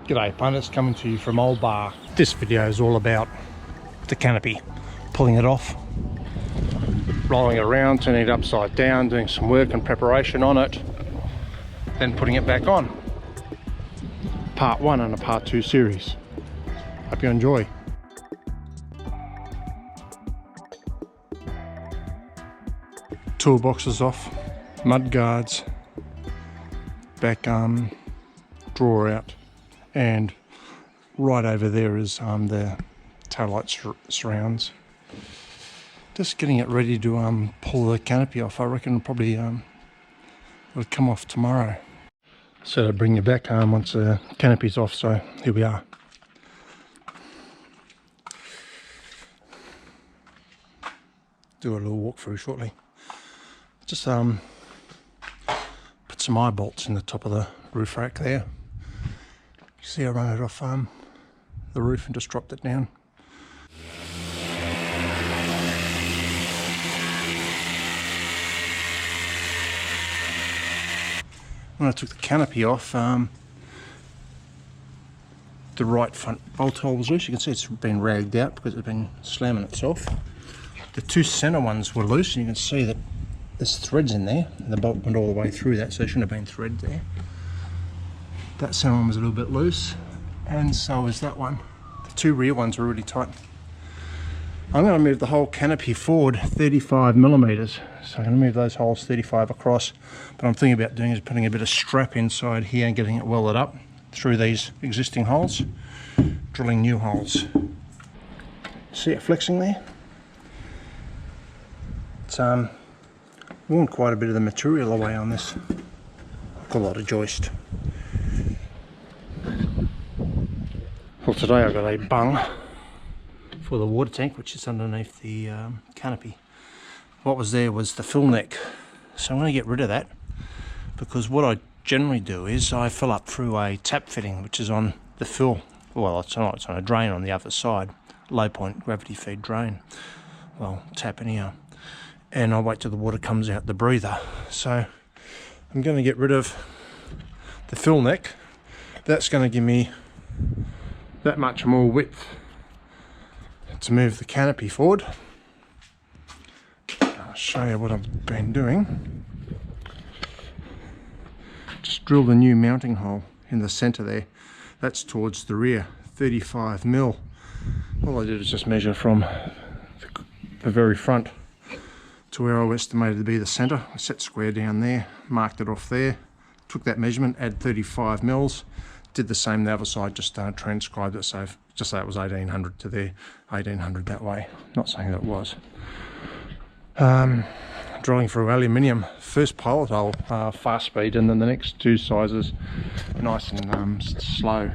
G'day punters, coming to you from Old Bar. This video is all about the canopy, pulling it off, rolling it around, turning it upside down, doing some work and preparation on it, then putting it back on. Part 1 and a part 2 series. Hope you enjoy. Toolboxes off, mud guards, back drawer out, and right over there is the taillight surrounds. Just getting it ready to pull the canopy off. I reckon probably it'll come off tomorrow. So to bring you back once the canopy's off, so here we are. Do a little walkthrough shortly. Just put some eye bolts in the top of the roof rack there. You see I run it off the roof and just dropped it down. When I took the canopy off, the right front bolt hole was loose. You can see it's been ragged out because it's been slamming itself. The two center ones were loose, and you can see that there's threads in there, and the bolt went all the way through that, so there shouldn't have been thread there. That center one was a little bit loose, and so is that one. The two rear ones were really tight. I'm going to move the whole canopy forward 35 millimeters, so I'm going to move those holes 35 across. But I'm thinking about doing is putting a bit of strap inside here and getting it welded up through these existing holes, drilling new holes. See it flexing there? It's worn quite a bit of the material away on this. A lot of joist. Well, today I've got a bung for the water tank, which is underneath the canopy. What was there was the fill neck, so I'm going to get rid of that, because what I generally do is I fill up through a tap fitting, which is on the fill. Well, it's not, it's on a drain on the other side, low point gravity feed drain. Well, tap anyhow. And I'll wait till the water comes out the breather. So I'm going to get rid of the fill neck. That's going to give me that much more width to move the canopy forward. I'll show you what I've been doing. Just drilled a new mounting hole in the center there. That's towards the rear, 35 mil. All I did is just measure from the very front to where I estimated to be the center. I set square down there, marked it off there, took that measurement, add 35 mils, did the same the other side, just transcribed it, so just say it was 1800 to there, 1800 that way. Not saying that it was. Drilling through aluminium, first pilot hole fast speed, and then the next two sizes nice and slow.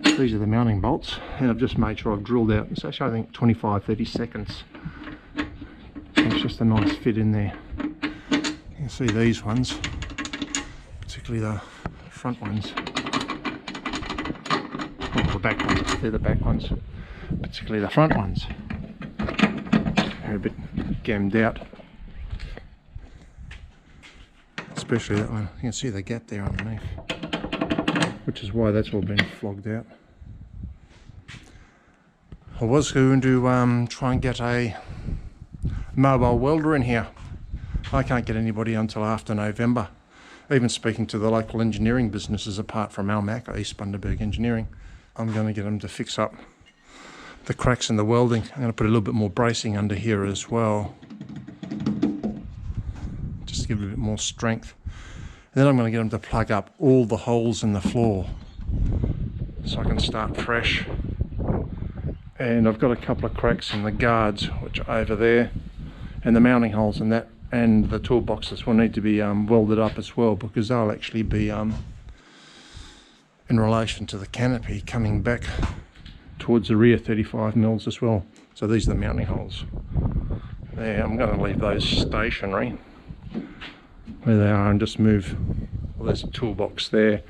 These are the mounting bolts, and I've just made sure I've drilled out, it's actually I think 25-30 seconds. It's just a nice fit in there. You can see these ones, particularly the front ones. Well, the back ones, they're the back ones. Particularly the front ones. They're a bit gammed out. Especially that one. You can see the gap there underneath. Which is why that's all been flogged out. I was going to try and get a mobile welder in here. I can't get anybody until after November. Even speaking to the local engineering businesses apart from Almac, East Bundaberg Engineering, I'm going to get them to fix up the cracks in the welding. I'm going to put a little bit more bracing under here as well, just to give it a bit more strength. And then I'm going to get them to plug up all the holes in the floor so I can start fresh. And I've got a couple of cracks in the guards, which are over there, and the mounting holes in that, and the toolboxes will need to be welded up as well, because they'll actually be in relation to the canopy coming back towards the rear 35 mils as well. So these are the mounting holes. There, I'm going to leave those stationary where they are and just move. Well, there's a toolbox there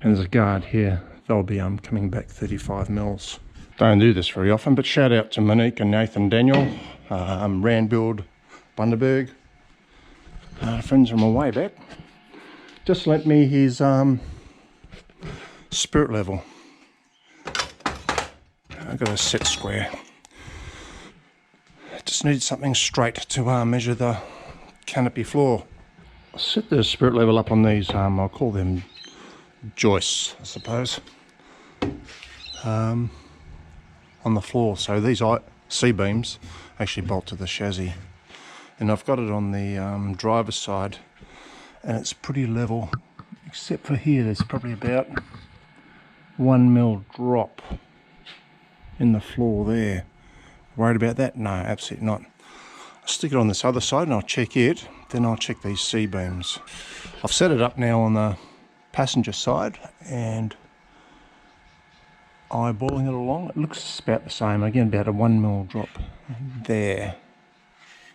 and there's a guard here. They'll be coming back 35 mils. Don't do this very often, but shout out to Monique and Nathan Daniel, Randbuild Bundaberg, friends from a way back. Just lent me his spirit level I've got a set square. Just needed something straight to measure the canopy floor. I'll set the spirit level up on these, I'll call them joists, I suppose, on the floor. So these C-beams actually bolt to the chassis. And I've got it on the driver's side, and it's pretty level, except for here there's probably about 1 mil drop in the floor there. Worried about that? No, absolutely not. I'll stick it on this other side and I'll check it, then I'll check these C-beams. I've set it up now on the passenger side and eyeballing it along. It looks about the same, again about a 1 mil drop there.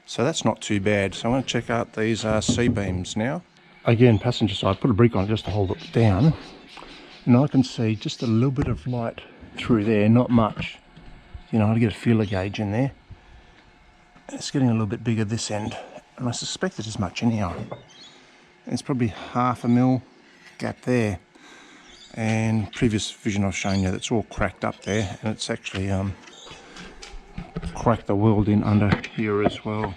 So that's not too bad. So I'm going to check out these C-beams now. Again, passenger side, put a brick on it just to hold it down. And I can see just a little bit of light through there, not much. You know, I'll get a feeler gauge in there. It's getting a little bit bigger this end, and I suspect it's as much anyhow. It's probably 0.5 mil gap there, and previous vision I've shown you that's all cracked up there, and it's actually cracked the welding under here as well.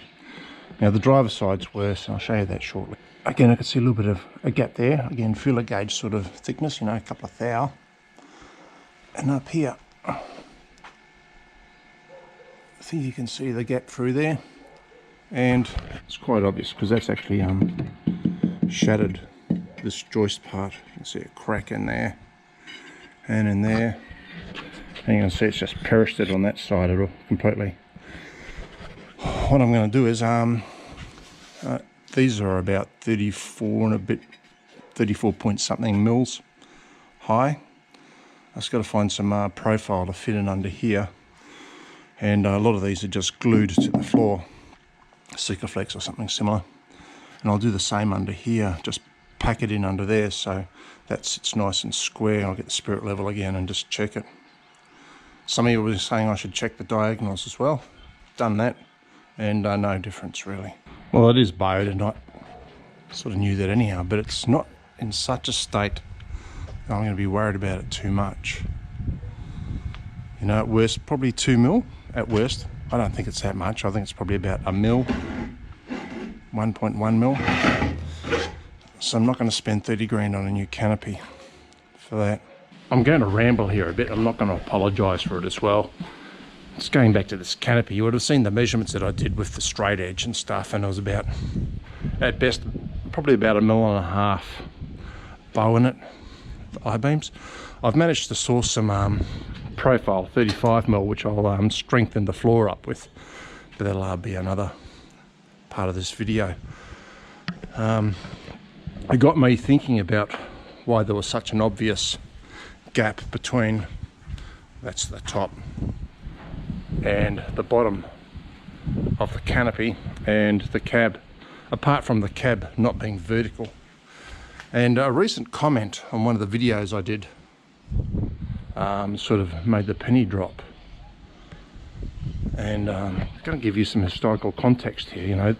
Now the driver's side's worse, and I'll show you that shortly. Again, I can see a little bit of a gap there. Again, feeler gauge sort of thickness, you know, a couple of thou. And up here, I think you can see the gap through there, and it's quite obvious because that's actually shattered this joist part. You can see a crack in there and in there, and you can see it's just perished it on that side of it completely. What I'm going to do is these are about 34 and a bit, 34 point something mils high. I've just got to find some profile to fit in under here. And a lot of these are just glued to the floor, Sikaflex or something similar. And I'll do the same under here, just pack it in under there so that sits nice and square. I'll get the spirit level again and just check it. Some of you were saying I should check the diagonals as well. Done that, and no difference really. Well, it is bowed, and I sort of knew that anyhow, but it's not in such a state that I'm going to be worried about it too much. You know, at worst, probably 2 mil. At worst, I don't think it's that much. I think it's probably about 1 mil, 1.1 mil. So I'm not going to spend 30 grand on a new canopy for that. I'm going to ramble here a bit. I'm not going to apologise for it as well. Just going back to this canopy, you would have seen the measurements that I did with the straight edge and stuff, and it was about, at best, probably about 1.5 mil bow in it, the I-beams. I've managed to source some profile 35 mil, which I'll strengthen the floor up with, but that'll be another part of this video. It got me thinking about why there was such an obvious gap between, that's the top, and the bottom of the canopy and the cab, apart from the cab not being vertical. And a recent comment on one of the videos I did sort of made the penny drop. And I'm going to give you some historical context here. You know,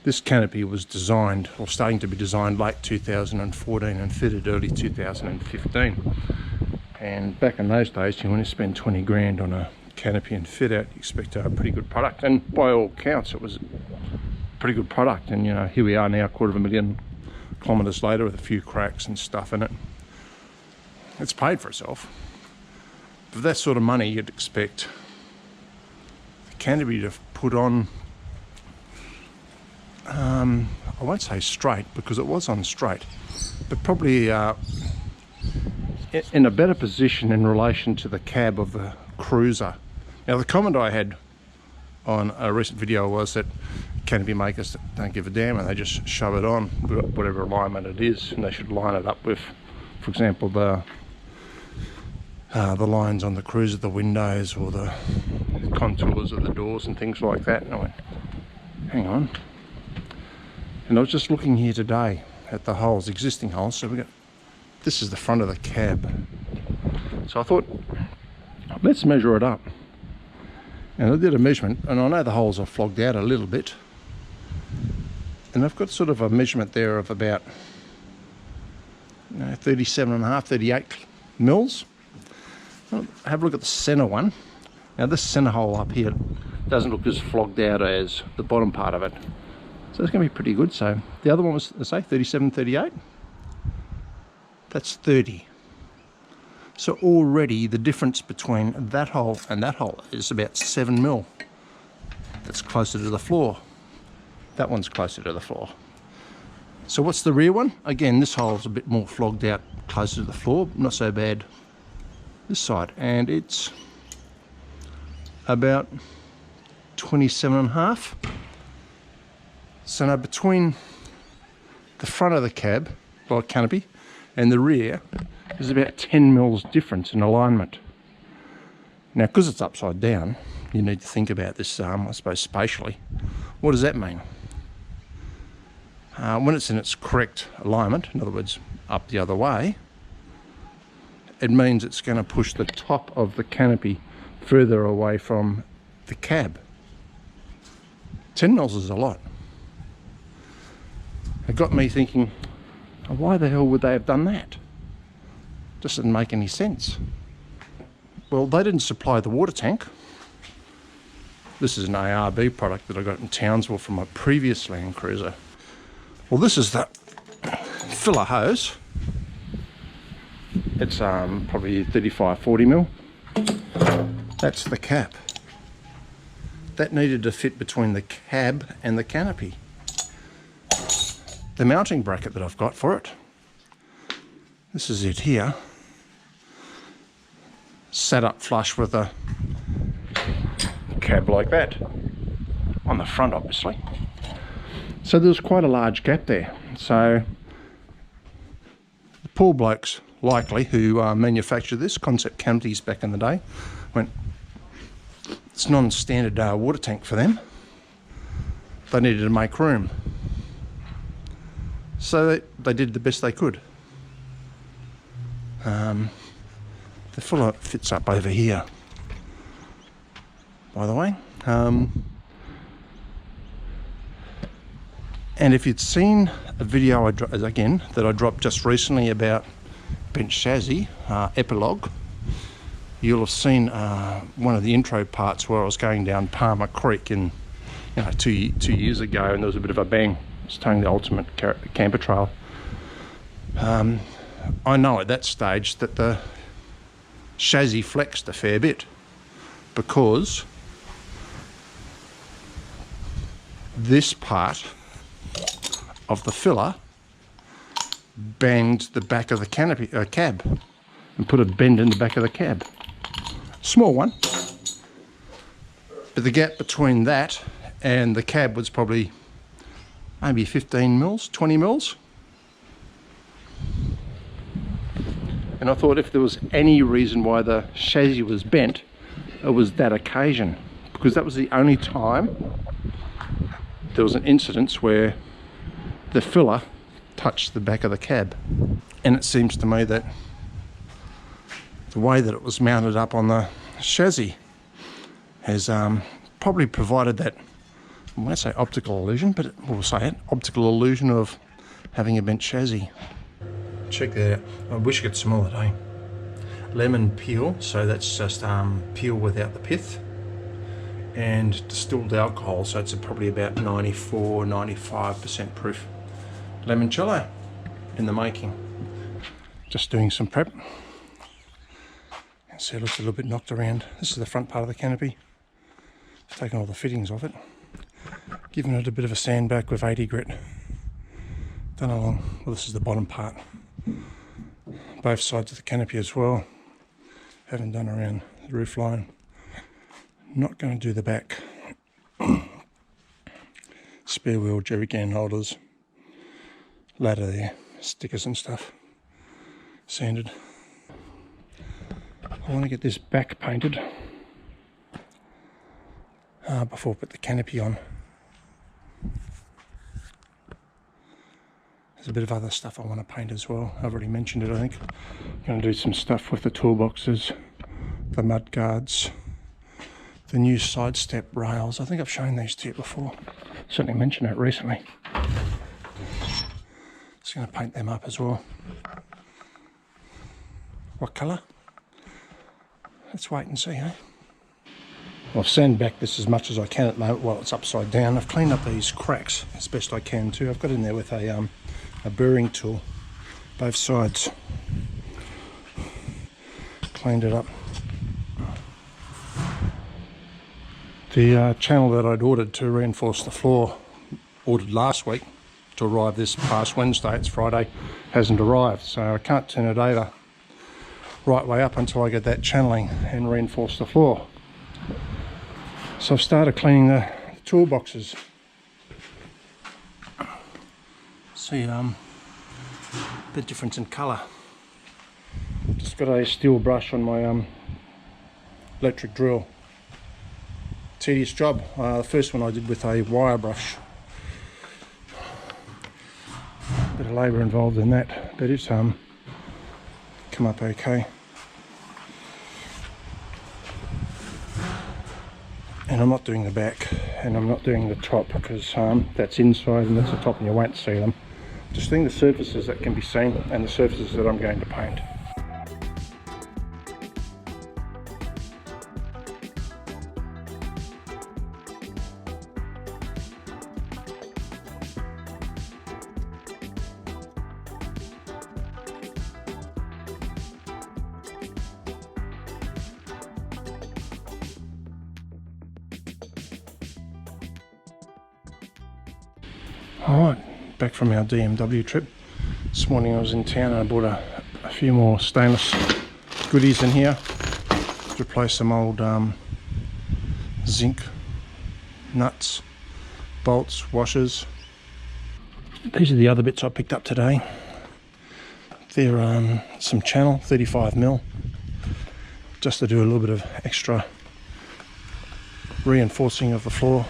this canopy was designed, or starting to be designed, late 2014 and fitted early 2015. And back in those days, you want to spend 20 grand on a canopy and fit out, you expect a pretty good product. And by all counts, it was a pretty good product. And you know, here we are now, 250,000 kilometres later, with a few cracks and stuff in it. It's paid for itself. For that sort of money, you'd expect the canopy to put on, I won't say straight, because it was on straight, but probably in a better position in relation to the cab of the Cruiser. Now, the comment I had on a recent video was that canopy makers don't give a damn and they just shove it on whatever alignment it is, and they should line it up with, for example, the lines on the Cruiser, the windows, or the contours of the doors and things like that. And I went, hang on. And I was just looking here today at the holes, existing holes. So we got, this is the front of the cab. So I thought, let's measure it up. And I did a measurement, and I know the holes are flogged out a little bit. And I've got sort of a measurement there of about 37.5, 38 mils. I'll have a look at the center one. Now this centre hole up here doesn't look as flogged out as the bottom part of it. So it's going to be pretty good. So the other one was, let's say, 37, 38. That's 30. So already the difference between that hole and that hole is about 7 mil. That's closer to the floor. That one's closer to the floor. So what's the rear one? Again, this hole's a bit more flogged out, closer to the floor. Not so bad this side. And it's about 27.5. So now between the front of the cab, or canopy, and the rear, there's about 10 mils difference in alignment. Now, because it's upside down, you need to think about this, I suppose, spatially. What does that mean? When it's in its correct alignment, in other words, up the other way, it means it's going to push the top of the canopy further away from the cab. 10 mils is a lot. It got me thinking, why the hell would they have done that? Just didn't make any sense. Well, they didn't supply the water tank. This is an ARB product that I got in Townsville from my previous Landcruiser. Well, this is the filler hose. It's probably 35, 40 mil. That's the cap. That needed to fit between the cab and the canopy. The mounting bracket that I've got for it, this is it here, set up flush with a cab like that, on the front obviously. So there's quite a large gap there. So the poor blokes, likely, who manufactured this, Concept Canopies back in the day, went, it's non-standard water tank for them. They needed to make room. So they did the best they could. The filler fits up over here, by the way. And if you'd seen a video again that I dropped just recently about bench chassis epilogue, you'll have seen one of the intro parts where I was going down Palmer Creek in, you know, two years ago, and there was a bit of a bang. I was towing the ultimate camper trail. I know at that stage that the chassis flexed a fair bit because this part of the filler banged the back of the canopy cab and put a bend in the back of the cab. Small one, but the gap between that and the cab was probably maybe 15 mils, 20 mils. And I thought if there was any reason why the chassis was bent, it was that occasion, because that was the only time there was an incident where the filler touched the back of the cab. And it seems to me that the way that it was mounted up on the chassis has probably provided that, I won't say optical illusion, but we'll say it, optical illusion of having a bent chassis. Check that out. I wish I could smell it, eh? Lemon peel, so that's just peel without the pith, and distilled alcohol, so it's probably about 94, 95% proof. Limoncello in the making. Just doing some prep. You see it looks a little bit knocked around. This is the front part of the canopy. I've taken all the fittings off it, given it a bit of a sand back with 80 grit. Done along, well, this is the bottom part. Both sides of the canopy as well. Haven't done around the roof line. Not going to do the back. Spare wheel jerry can holders. Ladder there, stickers and stuff. Sanded. I want to get this back painted before I put the canopy on. There's a bit of other stuff I want to paint as well. I've already mentioned it, I think. I'm going to do some stuff with the toolboxes, the mud guards, the new side step rails. I think I've shown these to you before. Certainly mentioned it recently. Just going to paint them up as well. What colour? Let's wait and see, eh? I've sanded back this as much as I can at the moment while it's upside down. I've cleaned up these cracks as best I can too. I've got in there with a burring tool, both sides. Cleaned it up. The channel that I'd ordered to reinforce the floor, ordered last week to arrive this past Wednesday, it's Friday, hasn't arrived, so I can't turn it over right way up until I get that channeling and reinforce the floor. So I've started cleaning the toolboxes. See, a bit difference in colour. Just got a steel brush on my electric drill. Tedious job. The first one I did with a wire brush. Bit of labour involved in that, but it's come up okay. And I'm not doing the back, and I'm not doing the top because that's inside and that's the top, and you won't see them. Just doing the surfaces that can be seen and the surfaces that I'm going to paint. Alright, back from our DMW trip. This morning I was in town and I bought a few more stainless goodies in here to replace some old zinc nuts, bolts, washers. These are the other bits I picked up today. They're some channel, 35mm, just to do a little bit of extra reinforcing of the floor.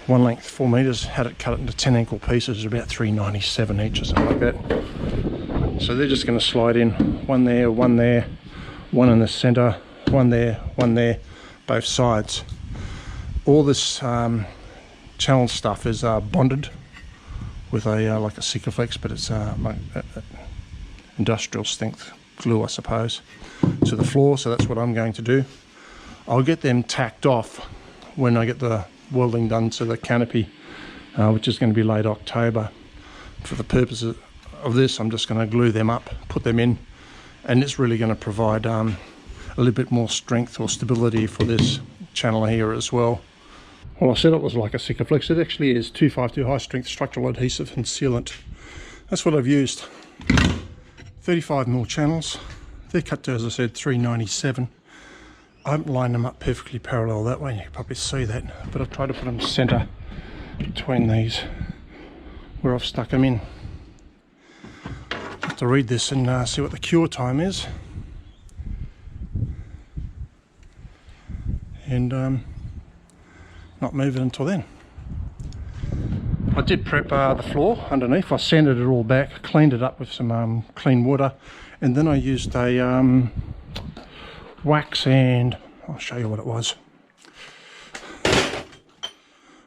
One length 4 meters, had it cut into 10 ankle pieces, about $3.97 each or something like that. So they're just going to slide in, one there, one in the center, one there, both sides. All this channel stuff is bonded with a like a Sikaflex, but it's like industrial strength glue, I suppose, to the floor. So that's what I'm going to do. I'll get them tacked off when I get the welding done to the canopy, which is going to be late October. For the purposes of this, I'm just going to glue them up, put them in, and it's really going to provide a little bit more strength or stability for this channel here as well. Well, I said it was like a Sikaflex. It actually is 252 high strength structural adhesive and sealant. That's what I've used. 35mm channels. They're cut to, as I said, $3.97. I haven't lined them up perfectly parallel that way, you can probably see that, but I've tried to put them centre between these where I've stuck them in. I have to read this and see what the cure time is, and not move it until then. I did prep the floor underneath. I sanded it all back, cleaned it up with some clean water, and then I used a wax and I'll show you what it was.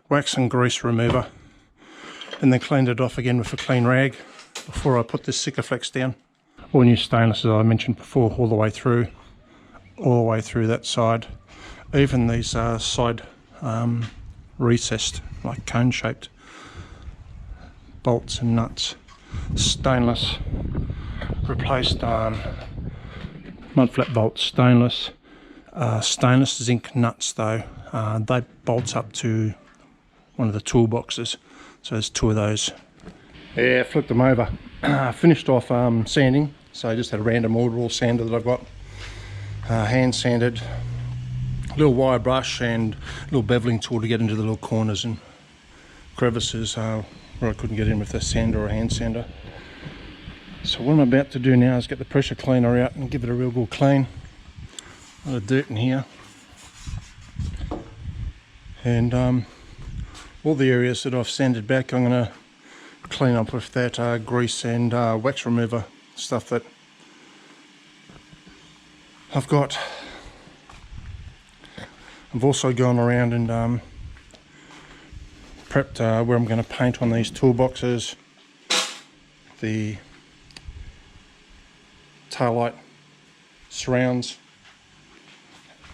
Wax and grease remover, and then cleaned it off again with a clean rag before I put this Sikaflex down. All new stainless, as I mentioned before, all the way through that side. Even these side recessed, like cone shaped bolts and nuts, stainless. Replaced mud flat bolts, stainless. Stainless zinc nuts though, they bolts up to one of the toolboxes, so there's two of those. Yeah, flipped them over. Finished off sanding, so I just had a random order sander that I've got, hand sanded, little wire brush and little beveling tool to get into the little corners and crevices where I couldn't get in with a sander or a hand sander. So what I'm about to do now is get the pressure cleaner out and give it a real good clean. A lot of dirt in here, and all the areas that I've sanded back I'm going to clean up with that grease and wax remover stuff that I've got. I've also gone around and prepped where I'm going to paint on these toolboxes, the taillight surrounds,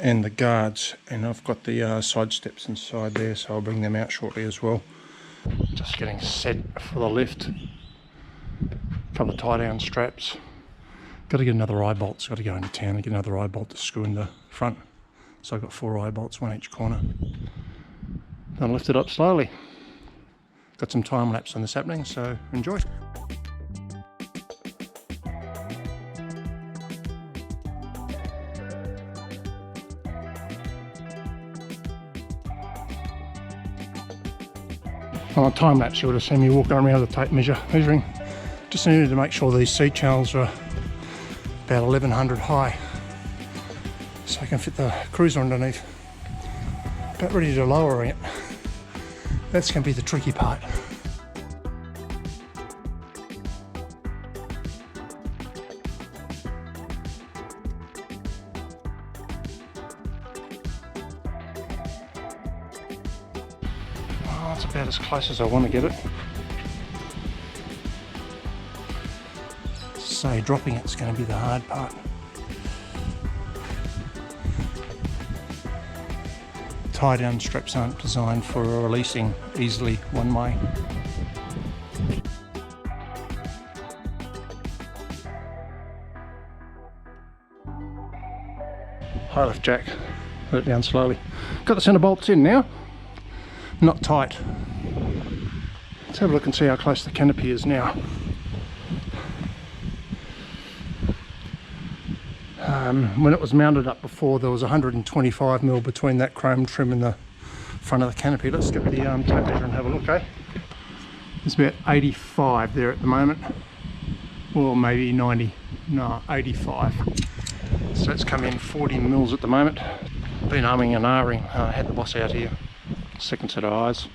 and the guards, and I've got the side steps inside there, so I'll bring them out shortly as well. Just getting set for the lift. A couple of tie down straps. Got to get another eye bolt, so got to go into town and get another eye bolt to screw in the front. So I've got 4 eye bolts, 1 each corner. Then lift it up slowly. Got some time lapse on this happening, so enjoy. On a time lapse, you would have seen me walking around with a tape measure, measuring. Just needed to make sure these seat channels are about 1100 high, so I can fit the cruiser underneath. About ready to lower it. That's going to be the tricky part. That's about as close as I want to get it. So dropping it's going to be the hard part. Tie down straps aren't designed for releasing easily one way. High lift jack, let it down slowly. Got the centre bolts in now. Not tight. Let's have a look and see how close the canopy is now. When it was mounted up before, there was 125mm between that chrome trim and the front of the canopy. Let's get the tape measure and have a look, eh? It's about 85 there at the moment. Or maybe 90, no, 85. So it's come in 40mm at the moment. Been umming and ahhing. I had the boss out here. Second set of eyes.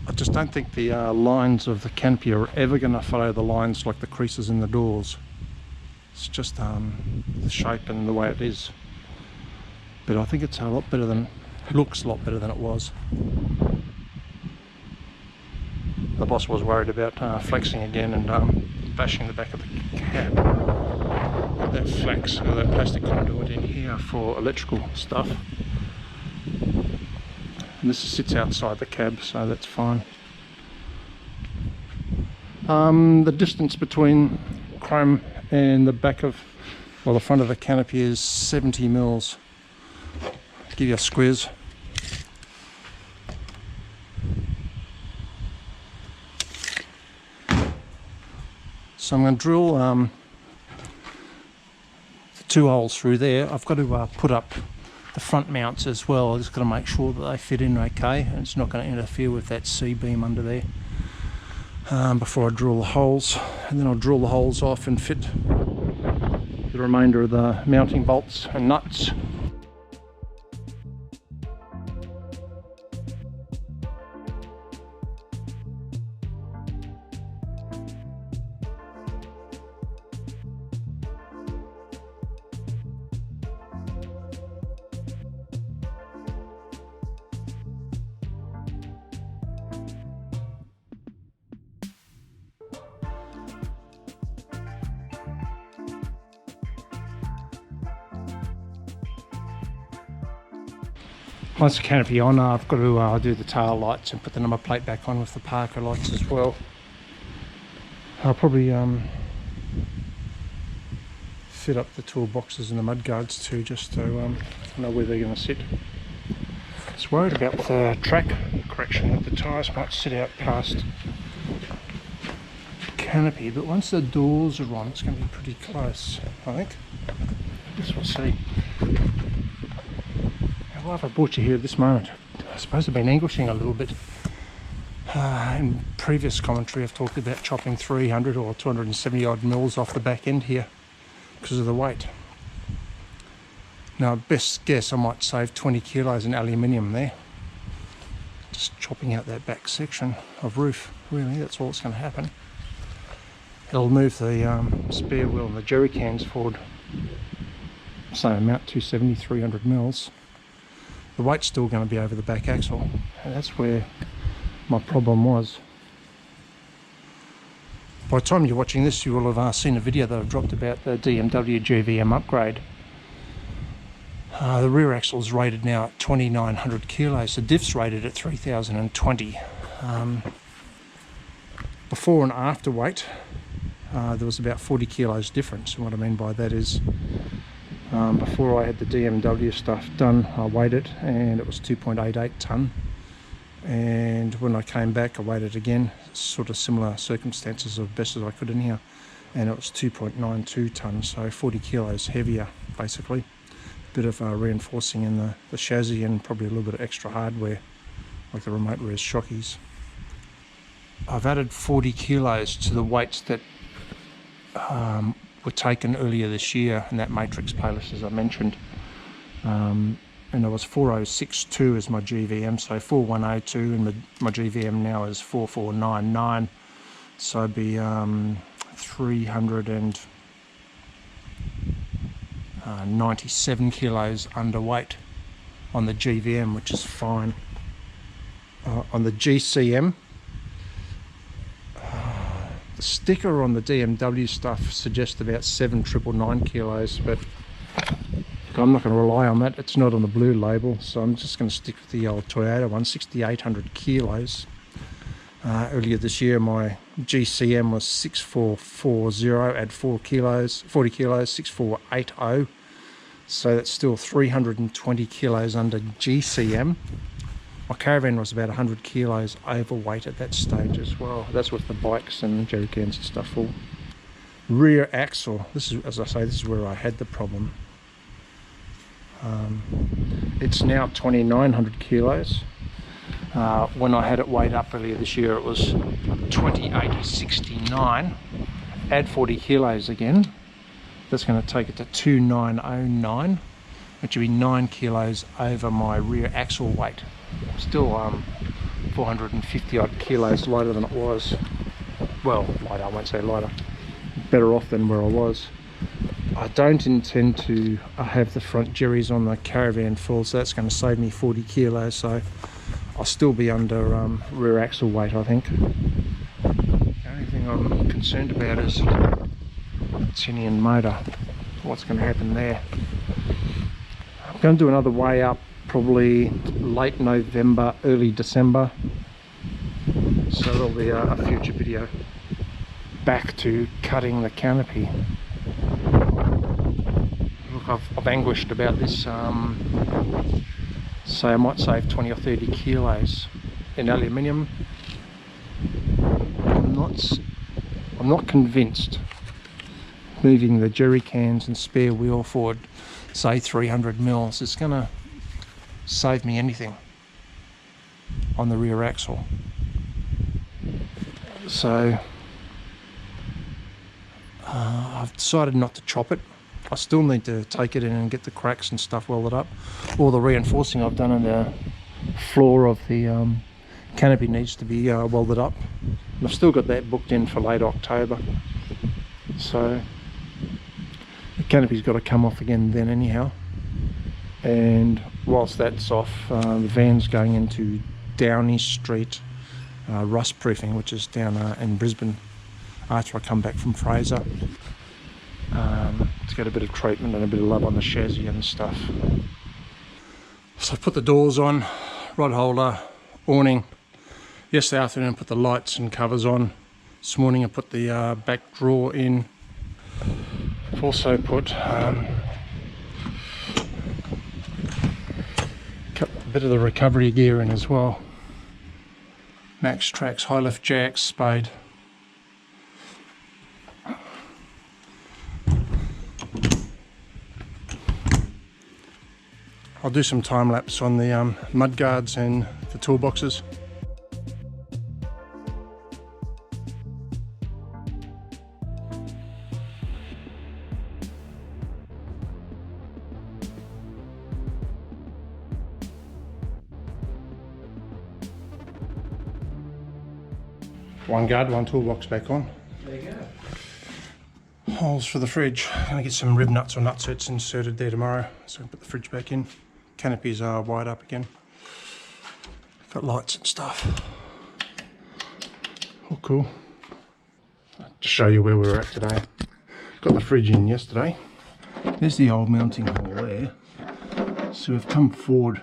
I just don't think the lines of the canopy are ever going to follow the lines like the creases in the doors. It's just the shape and the way it is. But I think it's a lot better than, it looks a lot better than it was. The boss was worried about flexing again and bashing the back of the cab. That flex, or that plastic conduit in here for electrical stuff. And this sits outside the cab, so that's fine. The distance between chrome and the back of, well, the front of the canopy is 70mm. Give you a squeeze. So I'm going to drill the 2 holes through there. I've got to put up the front mounts as well. I've just got to make sure that they fit in okay, and it's not going to interfere with that C-beam under there. Before I drill the holes, and then I'll drill the holes off and fit the remainder of the mounting bolts and nuts. Once the canopy on, I've got to do the tail lights and put the number plate back on with the Parker lights as well. I'll probably fit up the toolboxes and the mudguards too, just to know where they're going to sit. I was worried about the track correction, that the tyres might sit out past the canopy, but once the doors are on, it's going to be pretty close, I think. I guess we'll see. Why have I brought you here at this moment? I suppose I've been anguishing a little bit. In previous commentary I've talked about chopping 300 or 270 odd mils off the back end here because of the weight. Now best guess I might save 20 kilos in aluminium there. Just chopping out that back section of roof, really, that's all that's going to happen. It'll move the spare wheel and the jerry cans forward. Same amount, 270, 300 mils. The weight's still going to be over the back axle, and that's where my problem was. By the time you're watching this, you will have seen a video that I've dropped about the DMW GVM upgrade. The rear axle is rated now at 2,900 kilos. The diff's rated at 3,020. Before and after weight, there was about 40 kilos difference. And what I mean by that is, before I had the DMW stuff done, I weighed it and it was 2.88 tonne. And when I came back, I weighed it again, sort of similar circumstances, as best as I could in here, and it was 2.92 tonnes, so 40 kilos heavier basically. Bit of reinforcing in the chassis and probably a little bit of extra hardware like the remote res shockeys. I've added 40 kilos to the weights that were taken earlier this year in that matrix playlist, as I mentioned, and it was 4062 as my GVM, so 4102, and my GVM now is 4499, so it'd be 397 kilos underweight on the GVM, which is fine. On the GCM, the sticker on the DMW stuff suggests about 7,999 kilos, but I'm not going to rely on that. It's not on the blue label, so I'm just going to stick with the old Toyota one, 6,800 kilos. Earlier this year my GCM was 6,440, add 40 kilos, 6,480, so that's still 320 kilos under GCM. My caravan was about 100 kilos overweight at that stage as well. That's with the bikes and jerry cans and stuff full. Rear axle, this is, as I say, this is where I had the problem. It's now 2,900 kilos. When I had it weighed up earlier this year, it was 2,869. Add 40 kilos again. That's going to take it to 2,909, which would be 9 kilos over my rear axle weight. Still 450 odd kilos lighter than it was. Well, lighter, I won't say lighter. Better off than where I was. I don't intend to have the front jerrys on the caravan full, so that's going to save me 40 kilos, so I'll still be under rear axle weight, I think. The only thing I'm concerned about is Tinian motor, what's going to happen there. I'm going to do another weigh up probably late November, early December, so there'll be a future video back to cutting the canopy. Look, I've anguished about this, so I might save 20 or 30 kilos in aluminium. I'm not convinced moving the jerry cans and spare wheel forward, say 300 mils, is going to save me anything on the rear axle. So I've decided not to chop it. I still need to take it in and get the cracks and stuff welded up. All the reinforcing I've done on the floor of the canopy needs to be welded up. And I've still got that booked in for late October. So the canopy's got to come off again then anyhow. And whilst that's off, the van's going into Downey Street rust proofing, which is down in Brisbane, after I come back from Fraser, to get a bit of treatment and a bit of love on the chassis and stuff. So I put the doors on, rod holder, awning. Yesterday afternoon I put the lights and covers on. This morning I put the back drawer in. I've also put a bit of the recovery gear in as well. Max tracks, high lift jacks, spade. I'll do some time lapse on the mud guards and the toolboxes. One guard, one toolbox back on. There you go. Holes for the fridge. I'm going to get some rib nuts or nut sets inserted there tomorrow, so I'll put the fridge back in. Canopies are wide up again. Got lights and stuff. All cool. To show you where we were at today. Got the fridge in yesterday. There's the old mounting hole there. So we've come forward,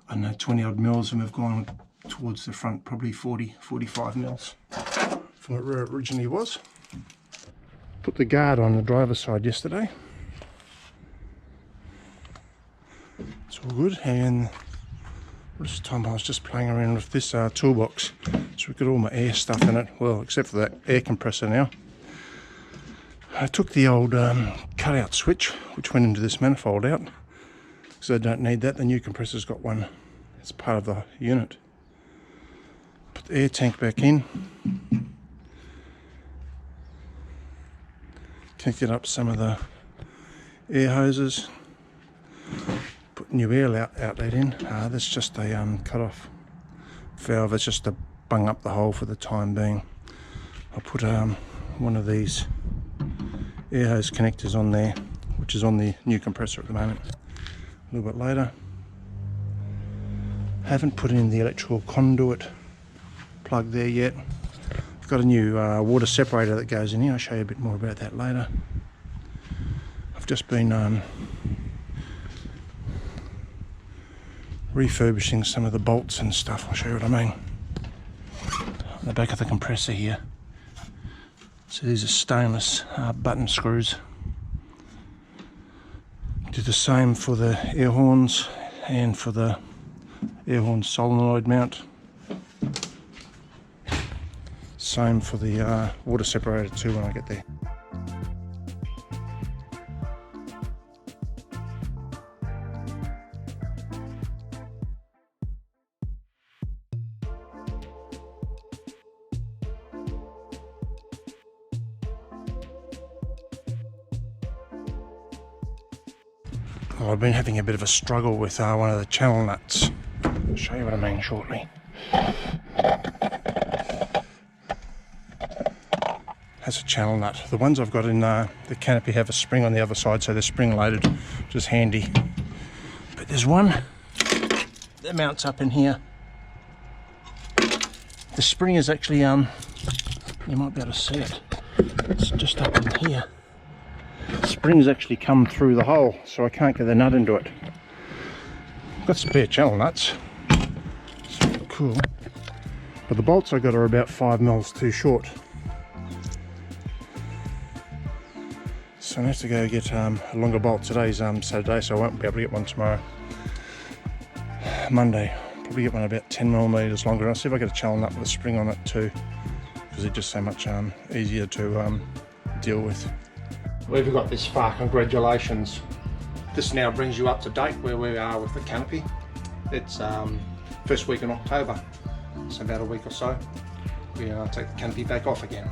I don't know, 20 odd mils, and we've gone towards the front probably 40, 45 mils from where it originally was. Put the guard on the driver's side yesterday. It's all good, and this time I was just playing around with this toolbox. So we've got all my air stuff in it, well, except for that air compressor now. I took the old cutout switch, which went into this manifold, out, because I don't need that. The new compressor's got one. It's part of the unit. Put the air tank back in. Connected up some of the air hoses. Put new air outlet in. That's just a cut-off valve. It's just to bung up the hole for the time being. I'll put one of these air hose connectors on there, which is on the new compressor at the moment. A little bit later. Haven't put in the electrical conduit plug there yet. I've got a new water separator that goes in here. I'll show you a bit more about that later. I've just been refurbishing some of the bolts and stuff. I'll show you what I mean. On the back of the compressor here. So these are stainless button screws. Do the same for the air horns and for the air horn solenoid mount. Same for the water separator too when I get there. Well, I've been having a bit of a struggle with one of the channel nuts. I'll show you what I mean shortly. That's a channel nut. The ones I've got in the canopy have a spring on the other side, so they're spring loaded, which is handy. But there's one that mounts up in here. The spring is actually, you might be able to see it. It's just up in here. The spring's actually come through the hole, so I can't get the nut into it. I've got spare channel nuts. So cool. But the bolts I got are about 5 mils too short. So I have to go get a longer bolt. Today's Saturday, so I won't be able to get one tomorrow. Monday, probably get one about 10 millimeters longer. I'll see if I get a channel nut with a spring on it too, because it's just so much easier to deal with. We've got this far, congratulations. This now brings you up to date where we are with the canopy. It's first week in October, so about a week or so, we take the canopy back off again.